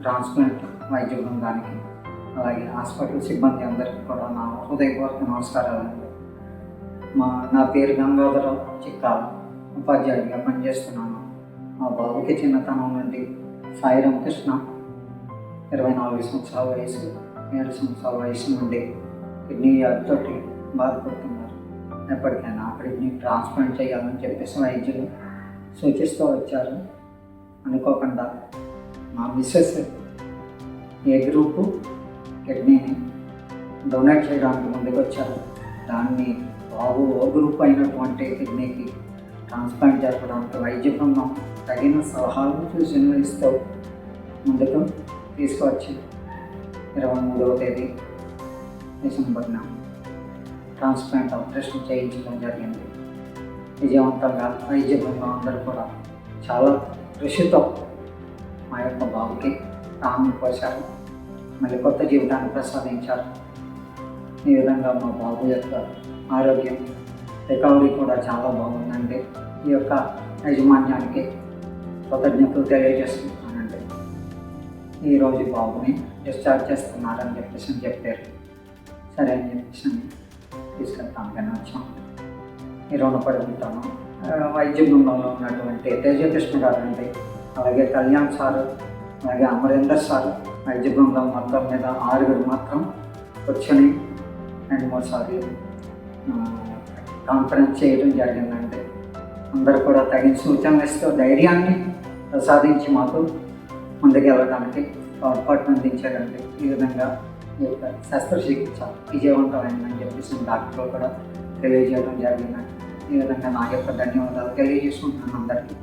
Transplant వైద్య బృందానికి అలాగే హాస్పిటల్ సిబ్బంది అందరికీ కూడా నా హృదయపూర్వక నమస్కారాలు. నా పేరు గంగాధరరావు చిక్కాల, ఉపాధ్యాయుడిగా పనిచేస్తున్నాను. మా బాబుకి చిన్నతనం నుండి సాయి రామకృష్ణ 24 సంవత్సరాల వయసు, 7 సంవత్సరాల వయసు నుండి కిడ్నీ వ్యాధితోటి బాధపడుతున్నారు. ఎప్పటికైనా కిడ్నీ ట్రాన్స్ప్లాంట్ చేయాలని చెప్పేసి వైద్యులు సూచిస్తూ వచ్చారు. అనుకోకుండా మా మిస్సెస్ ఏ గ్రూపు కిడ్నీని డొనేట్ చేయడానికి ముందుకు వచ్చారు. దాన్ని బాబు ఓ గ్రూప్ అయినటువంటి కిడ్నీకి ట్రాన్స్ప్లాంట్ జరపడానికి వైద్య బృందం తగిన సలహాలు సూచనలు ఇస్తూ ముందుకు తీసుకువచ్చి 23వ తేదీ డిసెంబర్న ట్రాన్స్ప్లాంట్ ఆపరేషన్ చేయించడం జరిగింది. విజయవంతంగా వైద్య బృందం అందరూ కూడా చాలా కృషితో మా యొక్క బాబుకి ప్రాణం పోశారు, మళ్ళీ కొత్త జీవితాన్ని ప్రసాదించారు. ఈ విధంగా మా బాబు యొక్క ఆరోగ్యం రికవరీ కూడా చాలా బాగుందండి. ఈ యొక్క యాజమాన్యానికి కృతజ్ఞతలు తెలియజేస్తున్నానండి. ఈరోజు బాబుని డిశ్చార్జ్ చేస్తున్నారని చెప్పేసి చెప్పారు. సరే అని చెప్పేసి తీసుకెళ్తాను కానీ వచ్చాం. ఈ రుణపడి ఉంటాను. వైద్య బృందంలో ఉన్నటువంటి తేజకృష్ణ గారు అండి, అలాగే కళ్యాణ్ సారు, అలాగే అమరేందర్ సారు, వైద్య బృందం మొత్తం మీద 6 మాత్రం కూర్చొని 2-3 సార్లు కాన్ఫరెన్స్ చేయడం జరిగిందండి. అందరూ కూడా తగిన సూచనలు ఇస్తూ ధైర్యాన్ని ప్రసాదించి మాకు ముందుకు వెళ్ళడానికి తోడ్పాటును అందించారండి. ఈ విధంగా ఈ యొక్క శస్త్రచికిత్స విజయవంతమైందని చెప్పేసి డాక్టర్లు కూడా తెలియజేయడం జరిగిందండి. ఈ విధంగా నా యొక్క ధన్యవాదాలు తెలియజేసుకుంటున్నాను అందరికీ.